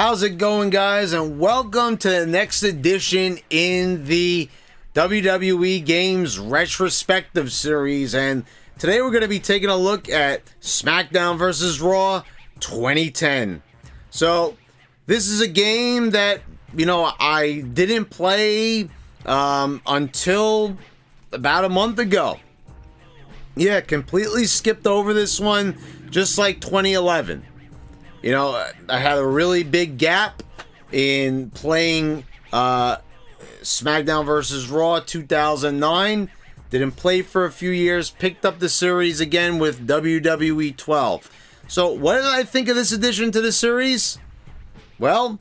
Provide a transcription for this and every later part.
How's it going, guys? And welcome to the next edition in the WWE Games Retrospective series. And today we're going to be taking a look at Smackdown vs. Raw 2010. So this is a game that, I didn't play until about a month ago. Yeah, completely skipped over this one, just like 2011. I had a really big gap in playing SmackDown vs. Raw 2009. Didn't play for a few years. Picked up the series again with WWE 12. So what did I think of this addition to the series? Well,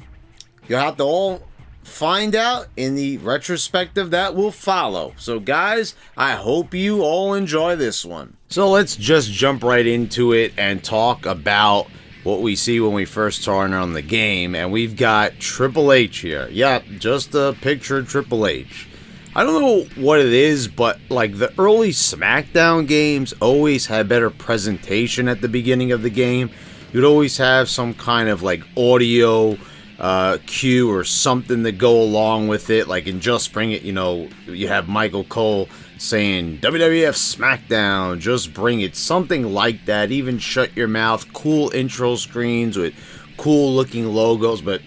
you'll have to all find out in the retrospective that will follow. So guys, I hope you all enjoy this one. So let's just jump right into it and talk about what we see when we first turn on the game. And we've got Triple H here. Yeah, just a picture of Triple H. I don't know what it is, but like the early SmackDown games always had better presentation at the beginning of the game. You'd always have some kind of like audio cue or something to go along with it. Like in Just Bring It, you have Michael Cole saying WWF Smackdown, Just Bring It, something like that. Even Shut Your Mouth, cool intro screens with cool looking logos. But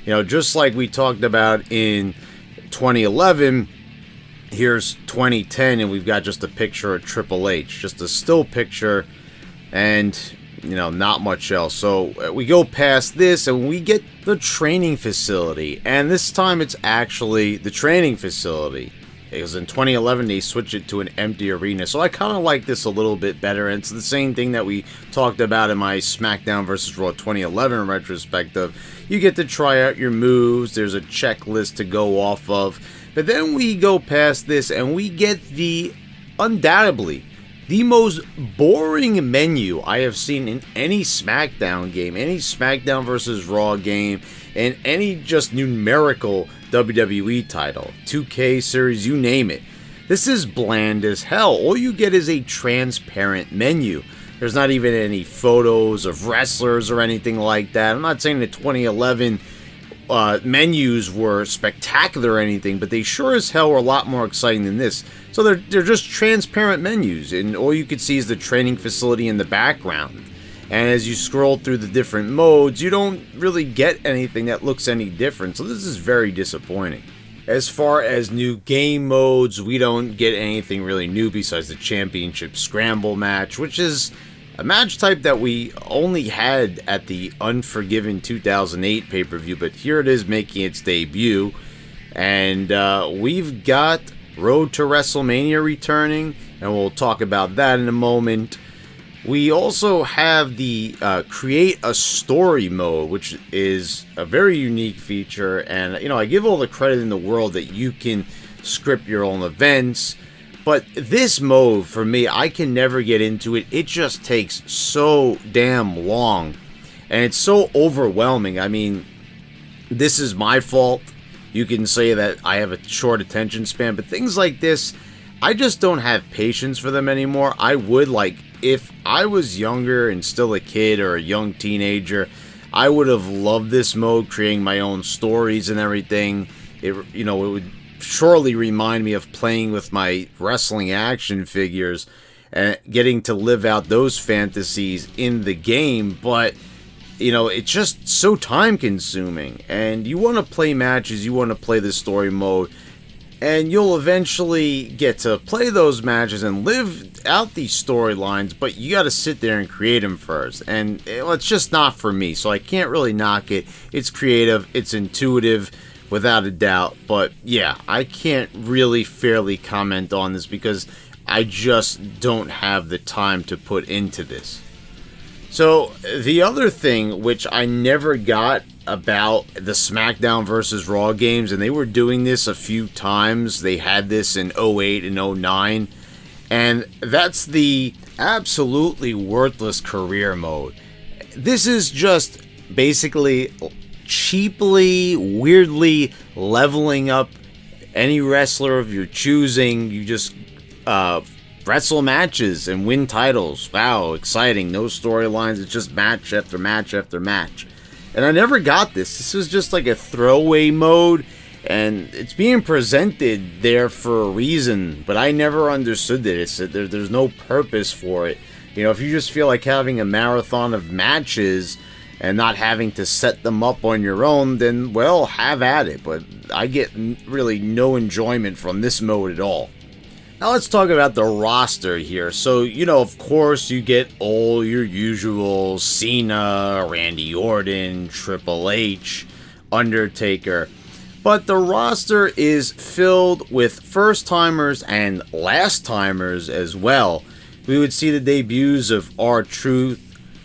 just like we talked about in 2011, here's 2010 and we've got just a picture of Triple H, just a still picture, and not much else. So we go past this and we get the training facility, and this time it's actually the training facility, because in 2011 they switched it to an empty arena. So I kind of like this a little bit better, and it's the same thing that we talked about in my SmackDown vs. Raw 2011 retrospective. You get to try out your moves, there's a checklist to go off of, but then we go past this and we get undoubtedly the most boring menu I have seen in any SmackDown game, any SmackDown vs. Raw game, and any just numerical WWE title, 2K series, you name it. This is bland as hell. All you get is a transparent menu. There's not even any photos of wrestlers or anything like that. I'm not saying the 2011 menus were spectacular or anything, but they sure as hell were a lot more exciting than this. So they're just transparent menus, and all you can see is the training facility in the background. And as you scroll through the different modes, you don't really get anything that looks any different. So this is very disappointing. As far as new game modes, we don't get anything really new besides the Championship Scramble match, which is a match type that we only had at the Unforgiven 2008 pay-per-view, but here it is making its debut. And we've got Road to Wrestlemania returning, and we'll talk about that in a moment. We also have the Create a Story mode, which is a very unique feature, and I give all the credit in the world that you can script your own events. But this mode, for me, I can never get into it. It just takes so damn long. And it's so overwhelming. I mean, this is my fault. You can say that I have a short attention span. But things like this, I just don't have patience for them anymore. I would, if I was younger and still a kid or a young teenager, I would have loved this mode, creating my own stories and everything. It would surely remind me of playing with my wrestling action figures and getting to live out those fantasies in the game. But it's just so time consuming, and you want to play matches, you want to play the story mode, and you'll eventually get to play those matches and live out these storylines, but you got to sit there and create them first, and it's just not for me. So I can't really knock it. It's creative, it's intuitive, without a doubt, but yeah, I can't really fairly comment on this because I just don't have the time to put into this. So the other thing which I never got about the SmackDown vs. Raw games, and they were doing this a few times, they had this in 08 and 09, and that's the absolutely worthless career mode. This is just basically cheaply, weirdly leveling up any wrestler of your choosing. You just wrestle matches and win titles. Wow, exciting. No storylines. It's just match after match after match. And I never got this. This was just like a throwaway mode, and it's being presented there for a reason, but I never understood it. It's that there's no purpose for it. You know, if you just feel like having a marathon of matches and not having to set them up on your own, then, well, have at it. But I get really no enjoyment from this mode at all. Now let's talk about the roster here. So, you know, of course, you get all your usual Cena, Randy Orton, Triple H, Undertaker. But the roster is filled with first-timers and last-timers as well. We would see the debuts of R-Truth,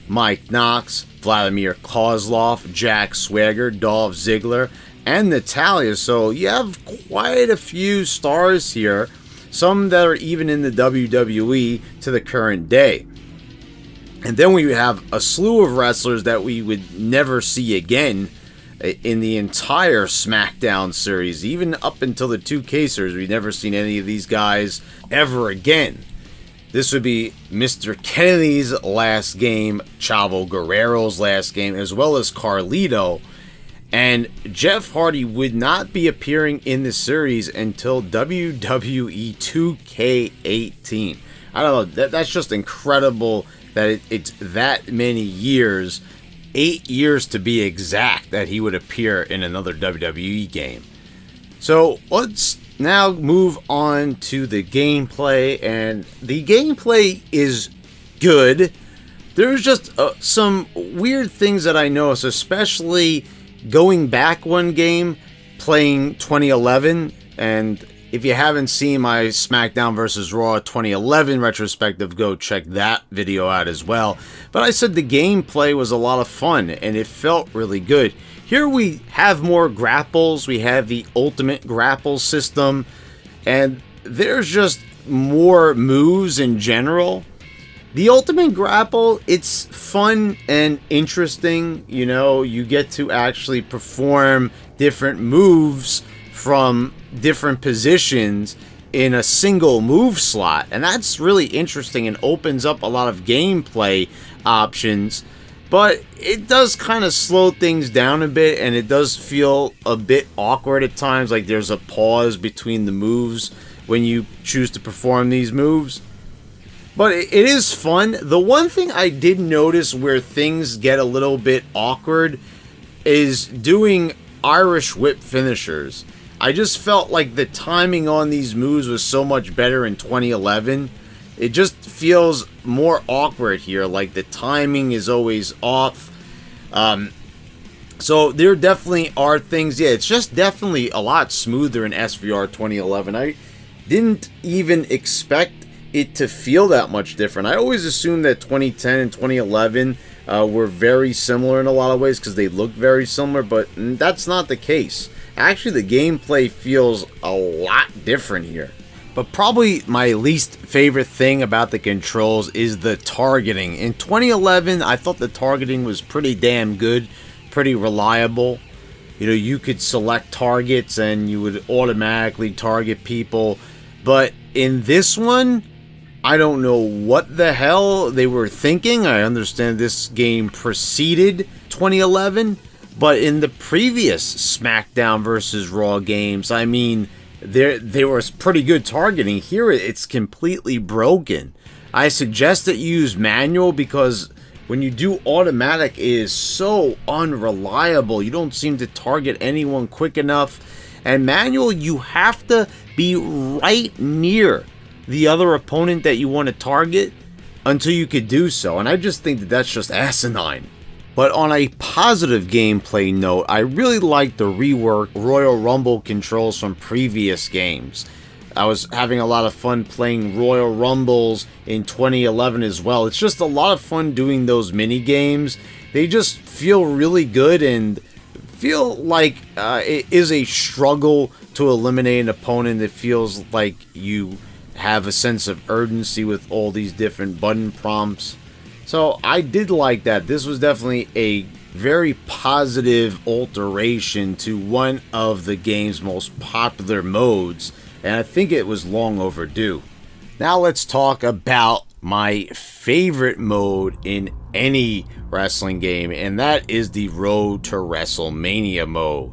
Mike Knox, Vladimir Kozlov, Jack Swagger, Dolph Ziggler, and Natalya. So you have quite a few stars here. Some that are even in the WWE to the current day. And then we have a slew of wrestlers that we would never see again in the entire SmackDown series. Even up until the 2K series, we've never seen any of these guys ever again. This would be Mr. Kennedy's last game, Chavo Guerrero's last game, as well as Carlito. And Jeff Hardy would not be appearing in the series until WWE 2K18. I don't know, that's just incredible that it's that many years, 8 years to be exact, that he would appear in another WWE game. So let's now move on to the gameplay, and the gameplay is good. There's just some weird things that I noticed, especially going back one game, playing 2011, and if you haven't seen my SmackDown vs. Raw 2011 retrospective, go check that video out as well. But I said the gameplay was a lot of fun, and it felt really good. Here we have more grapples, we have the ultimate grapple system, and there's just more moves in general. The ultimate grapple, it's fun and interesting. You know, you get to actually perform different moves from different positions in a single move slot. And that's really interesting and opens up a lot of gameplay options. But it does kind of slow things down a bit, and it does feel a bit awkward at times. Like there's a pause between the moves when you choose to perform these moves. But it is fun. The one thing I did notice where things get a little bit awkward is doing Irish whip finishers. I just felt like the timing on these moves was so much better in 2011. It just feels more awkward here. Like the timing is always off. So there definitely are things. Yeah, it's just definitely a lot smoother in SVR 2011. I didn't even expect it to feel that much different. I always assumed that 2010 and 2011 were very similar in a lot of ways because they look very similar, but that's not the case. Actually, the gameplay feels a lot different here. But probably my least favorite thing about the controls is the targeting. In 2011, I thought the targeting was pretty damn good, pretty reliable. You know, you could select targets and you would automatically target people. But in this one, I don't know what the hell they were thinking. I understand this game preceded 2011, but in the previous SmackDown vs. Raw games, I mean, there was pretty good targeting. Here, it's completely broken. I suggest that you use manual because when you do automatic, it is so unreliable. You don't seem to target anyone quick enough. And manual, you have to be right near the other opponent that you want to target until you could do so. And I just think that that's just asinine. But on a positive gameplay note, I really like the reworked Royal Rumble controls from previous games. I was having a lot of fun playing Royal Rumbles in 2011 as well. It's just a lot of fun doing those mini games. They just feel really good and feel like it is a struggle to eliminate an opponent. It feels like you have a sense of urgency with all these different button prompts. So I did like that. This was definitely a very positive alteration to one of the game's most popular modes, and I think it was long overdue. Now let's talk about my favorite mode in any wrestling game, and that is the Road to WrestleMania mode.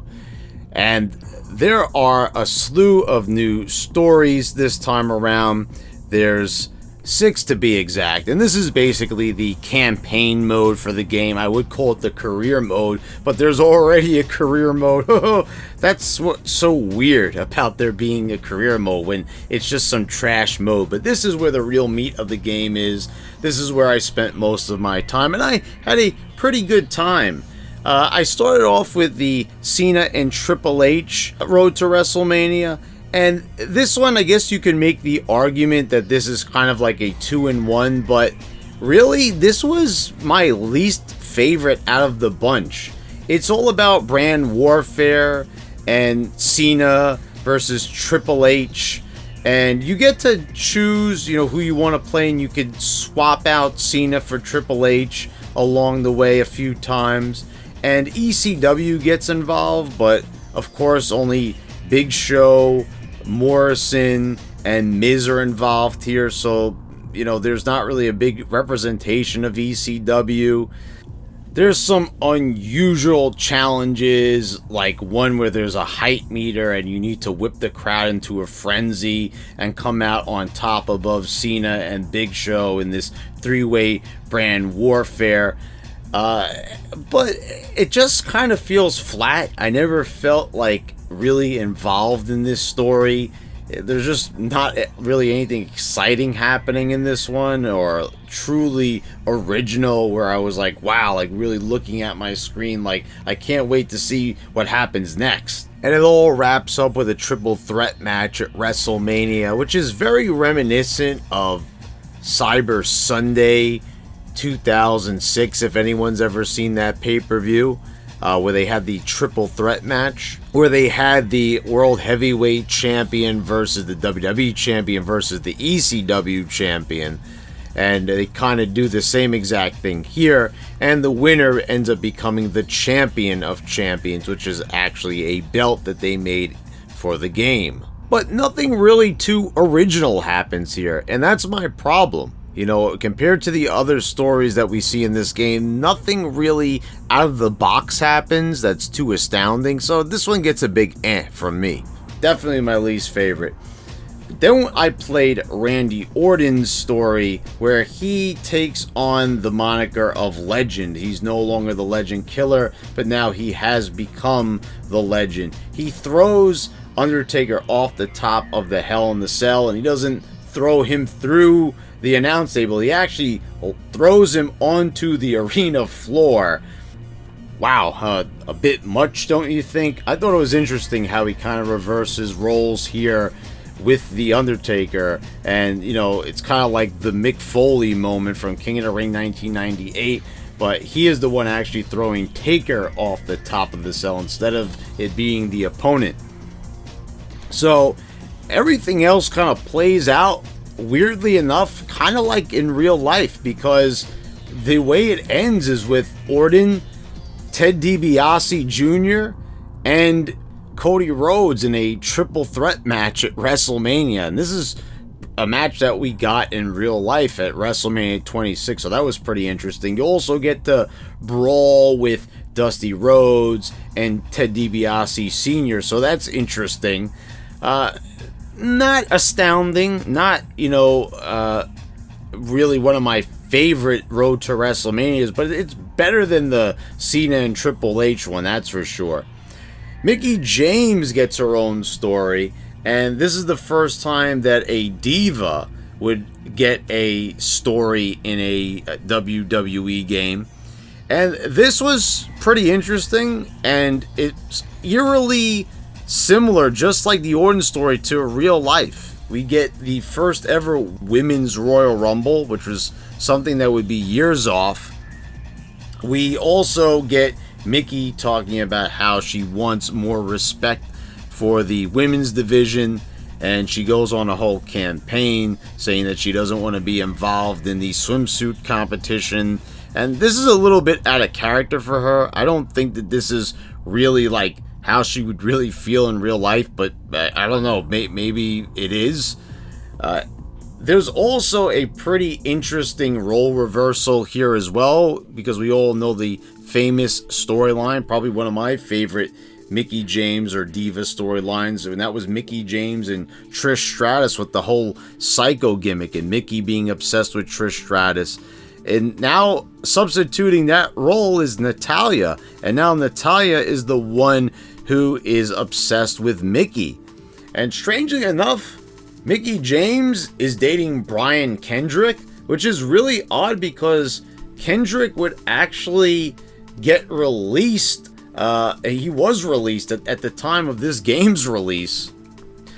And there are a slew of new stories this time around. There's 6 to be exact, and this is basically the campaign mode for the game. I would call it the career mode, but there's already a career mode. That's what's so weird about there being a career mode when it's just some trash mode. But this is where the real meat of the game is. This is where I spent most of my time, and I had a pretty good time. I started off with the Cena and Triple H Road to WrestleMania. And this one, I guess you can make the argument that this is kind of like a 2-in-1, but really, this was my least favorite out of the bunch. It's all about brand warfare and Cena versus Triple H, and you get to choose, who you want to play, and you could swap out Cena for Triple H along the way a few times. And ECW gets involved, but of course, only Big Show, Morrison, and Miz are involved here, so there's not really a big representation of ECW. There's some unusual challenges, like one where there's a height meter and you need to whip the crowd into a frenzy and come out on top above Cena and Big Show in this 3-way brand warfare. But it just kind of feels flat. I never felt like really involved in this story. There's just not really anything exciting happening in this one, or truly original where I was like, wow, like really looking at my screen like I can't wait to see what happens next. And it all wraps up with a triple threat match at WrestleMania, which is very reminiscent of Cyber Sunday 2006, if anyone's ever seen that pay-per-view, where they had the triple threat match, where they had the World Heavyweight Champion versus the WWE Champion versus the ECW Champion. And they kind of do the same exact thing here, and the winner ends up becoming the Champion of Champions, which is actually a belt that they made for the game. But nothing really too original happens here, and that's my problem. Compared to the other stories that we see in this game, nothing really out of the box happens that's too astounding, so this one gets a big from me. Definitely my least favorite. Then I played Randy Orton's story, where he takes on the moniker of Legend. He's no longer the Legend Killer, but now he has become the Legend. He throws Undertaker off the top of the Hell in the Cell, and he doesn't throw him through the announce table. He actually throws him onto the arena floor. Wow, a bit much, don't you think? I thought it was interesting how he kind of reverses roles here with The Undertaker, and it's kind of like the Mick Foley moment from King of the Ring 1998, but he is the one actually throwing Taker off the top of the cell instead of it being the opponent. So everything else kind of plays out weirdly enough, kind of like in real life, because the way it ends is with Orton, Ted DiBiase Jr., and Cody Rhodes in a triple threat match at WrestleMania. And this is a match that we got in real life at WrestleMania 26, so that was pretty interesting. You also get to brawl with Dusty Rhodes and Ted DiBiase Sr., so that's interesting. Not astounding, not, really one of my favorite Road to WrestleManias, but it's better than the Cena and Triple H one, that's for sure. Mickie James gets her own story, and this is the first time that a diva would get a story in a WWE game. And this was pretty interesting, and it's eerily similar, just like the Orton story, to real life. We get the first ever Women's Royal Rumble, which was something that would be years off. We also get Mickie talking about how she wants more respect for the women's division, and she goes on a whole campaign saying that she doesn't want to be involved in the swimsuit competition. And this is a little bit out of character for her. I don't think that this is really like how she would really feel in real life, but I don't know, maybe it is. There's also a pretty interesting role reversal here as well, because we all know the famous storyline, probably one of my favorite Mickie James or Diva storylines, and that was Mickie James and Trish Stratus with the whole psycho gimmick and Mickie being obsessed with Trish Stratus. And now substituting that role is Natalya, and now Natalya is the one who is obsessed with Mickie. And strangely enough, Mickie James is dating Brian Kendrick, which is really odd because Kendrick would actually get released. He was released at the time of this game's release.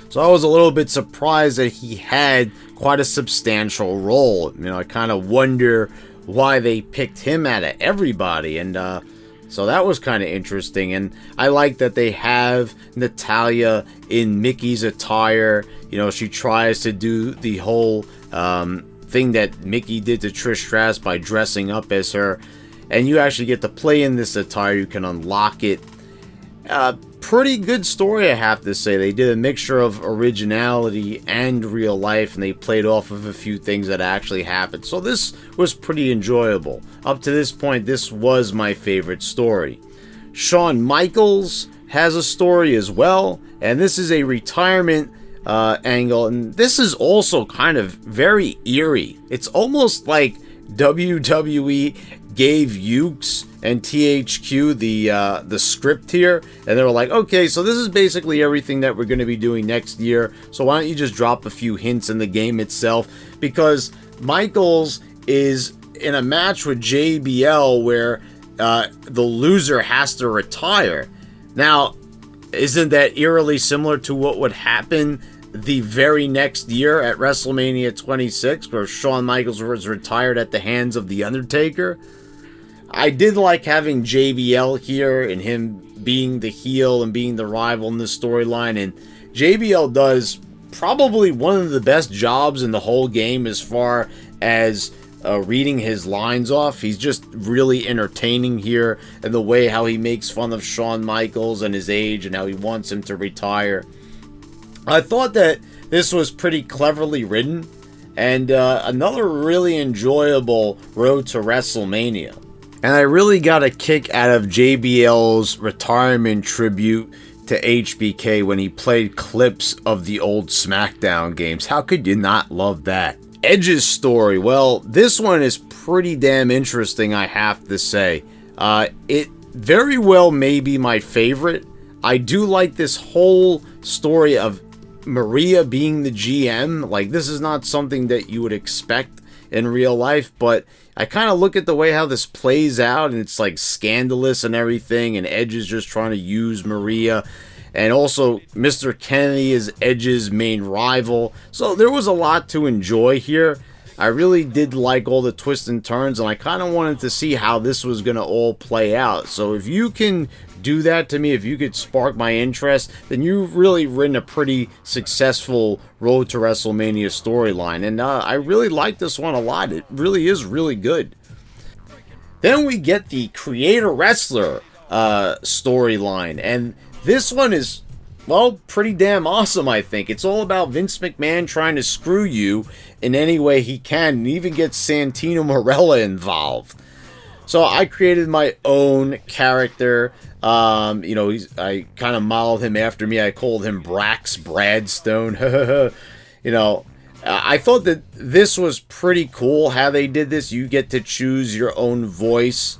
So I was a little bit surprised that he had quite a substantial role. You know, I kind of wonder why they picked him out of everybody. And so that was kind of interesting. And I like that they have Natalya in Mickey's attire. You know, she tries to do the whole thing that Mickie did to Trish Stratus by dressing up as her. And you actually get to play in this attire. You can unlock it. Pretty good story, I have to say. They did a mixture of originality and real life, and they played off of a few things that actually happened. So this was pretty enjoyable. Up to this point, this was my favorite story. Shawn Michaels has a story as well, and this is a retirement angle, and this is also kind of very eerie. It's almost like WWE gave Ukes and THQ the script here, and they were like, okay, so this is basically everything that we're going to be doing next year, so why don't you just drop a few hints in the game itself, because Michaels is in a match with JBL where the loser has to retire. Now, isn't that eerily similar to what would happen the very next year at WrestleMania 26, where Shawn Michaels was retired at the hands of The Undertaker? I did like having JBL here and him being the heel and being the rival in the storyline, and JBL does probably one of the best jobs in the whole game as far as reading his lines off. He's just really entertaining here, and the way how he makes fun of Shawn Michaels and his age and how he wants him to retire. I thought that this was pretty cleverly written, and another really enjoyable road to WrestleMania. And I really got a kick out of JBL's retirement tribute to HBK when he played clips of the old SmackDown games. How could you not love that? Edge's story, well, this one is pretty damn interesting, I have to say. It very well may be my favorite. I do like this whole story of Maria being the GM. Like, this is not something that you would expect in real life, but I kind of look at the way how this plays out, and it's like scandalous and everything, and Edge is just trying to use Maria, and also Mr. Kennedy is Edge's main rival, so there was a lot to enjoy here. I really did like all the twists and turns, and I kind of wanted to see how this was going to all play out. So if you can do that to me, if you could spark my interest, then you've really written a pretty successful Road to WrestleMania storyline. And I really like this one a lot. It really is really good. Then we get the Creator Wrestler storyline. And this one is, well, pretty damn awesome, I think. It's all about Vince McMahon trying to screw you in any way he can, and even get Santino Marella involved. So I created my own character. You know, I kind of modeled him after me. I called him Brax Bradstone. You know, I thought that this was pretty cool how they did this. You get to choose your own voice.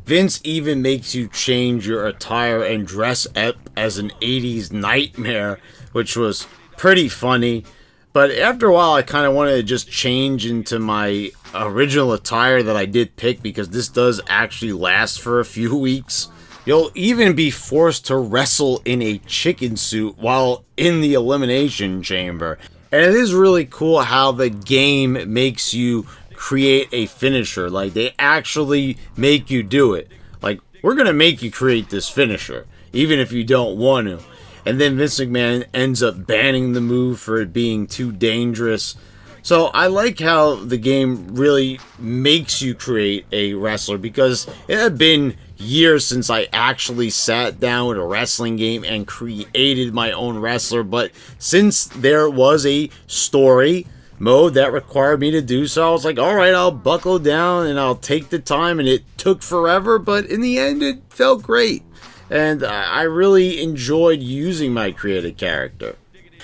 Vince even makes you change your attire and dress up as an 80s nightmare, which was pretty funny. But after a while, I kind of wanted to just change into my original attire that I did pick, because this does actually last for a few weeks. You'll even be forced to wrestle in a chicken suit while in the Elimination Chamber. And it is really cool how the game makes you create a finisher. Like, they actually make you do it. Like, we're going to make you create this finisher, even if you don't want to. And then Vince McMahon ends up banning the move for it being too dangerous. So I like how the game really makes you create a wrestler, because it had been years since I actually sat down with a wrestling game and created my own wrestler. But since there was a story mode that required me to do so. I was like, alright, I'll buckle down and I'll take the time, and it took forever, but in the end it felt great. And I really enjoyed using my created character.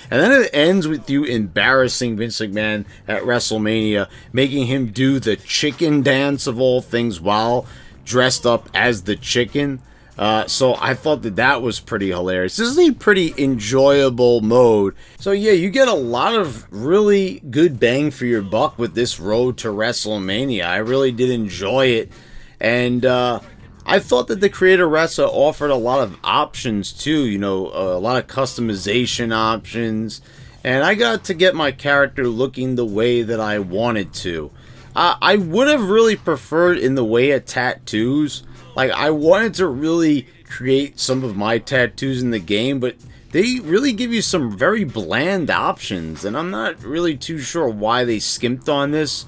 And then it ends with you embarrassing Vince McMahon at WrestleMania, making him do the chicken dance of all things while dressed up as the chicken. So I thought that was pretty hilarious. This is a pretty enjoyable mode. So yeah, you get a lot of really good bang for your buck with this road to WrestleMania. I really did enjoy it. And I thought that the Creator Wrestler offered a lot of options too, you know, a lot of customization options, and I got to get my character looking the way that I wanted to. I would have really preferred in the way of tattoos. Like, I wanted to really create some of my tattoos in the game, but they really give you some very bland options, and I'm not really too sure why they skimped on this.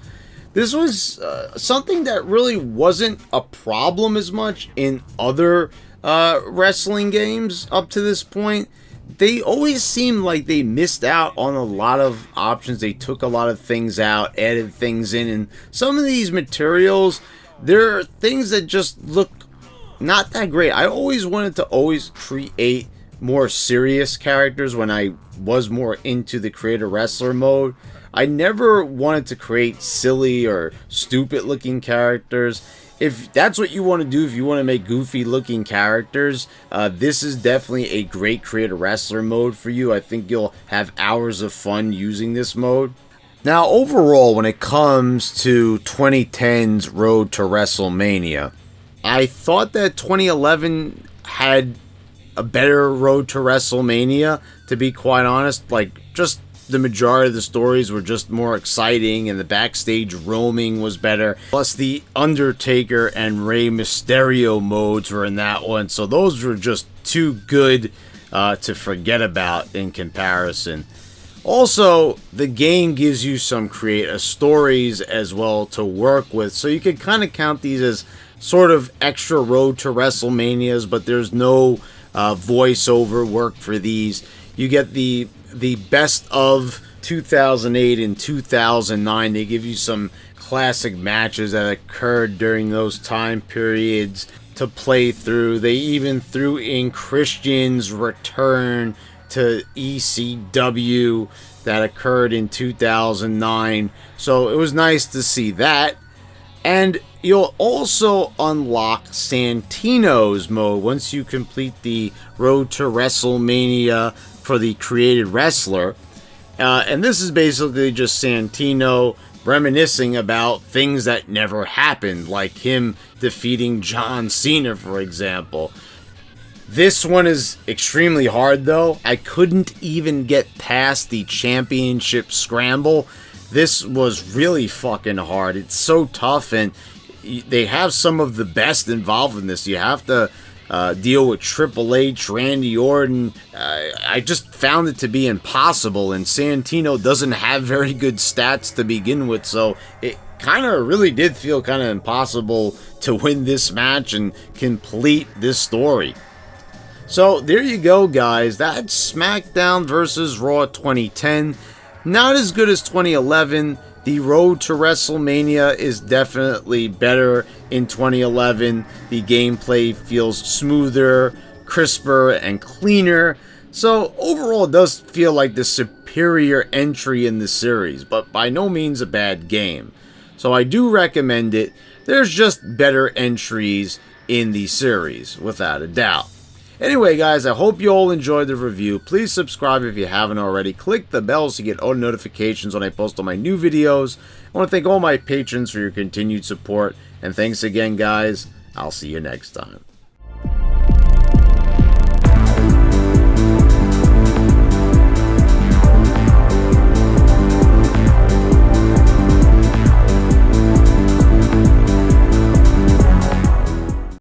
This was something that really wasn't a problem as much in other wrestling games up to this point. They always seemed like they missed out on a lot of options. They took a lot of things out, added things in, and some of these materials, there are things that just look not that great. I always wanted to create more serious characters when I was more into the Creator Wrestler mode. I never wanted to create silly or stupid looking characters. If that's what you want to do, if you want to make goofy looking characters, this is definitely a great Creator Wrestler mode for you. I think you'll have hours of fun using this mode. Now, overall, when it comes to 2010's Road to WrestleMania, I thought that 2011 had a better Road to WrestleMania, to be quite honest. Like, just the majority of the stories were just more exciting, and the backstage roaming was better. Plus, the Undertaker and Rey Mysterio modes were in that one, so those were just too good to forget about in comparison. Also, the game gives you some creative stories as well to work with, so you can kind of count these as sort of extra Road to WrestleManias, but there's no voiceover work for these. You get the best of 2008 and 2009. They give you some classic matches that occurred during those time periods to play through. They even threw in Christian's return to ECW that occurred in 2009. So it was nice to see that. And you'll also unlock Santino's mode once you complete the Road to WrestleMania for the Created Wrestler. And this is basically just Santino reminiscing about things that never happened, like him defeating John Cena, for example. This one is extremely hard, though. I couldn't even get past the championship scramble. This was really fucking hard. It's so tough, and they have some of the best involved in this. You have to deal with Triple H, Randy Orton. I just found it to be impossible, and Santino doesn't have very good stats to begin with, so it kind of really did feel kind of impossible to win this match and complete this story. So there you go, guys. That's SmackDown versus Raw 2010. Not as good as 2011. The Road to WrestleMania is definitely better in 2011. The gameplay feels smoother, crisper, and cleaner. So overall, it does feel like the superior entry in the series, but by no means a bad game. So I do recommend it. There's just better entries in the series, without a doubt. Anyway, guys, I hope you all enjoyed the review. Please subscribe if you haven't already. Click the bell so you get all notifications when I post all my new videos. I want to thank all my patrons for your continued support. And thanks again, guys. I'll see you next time.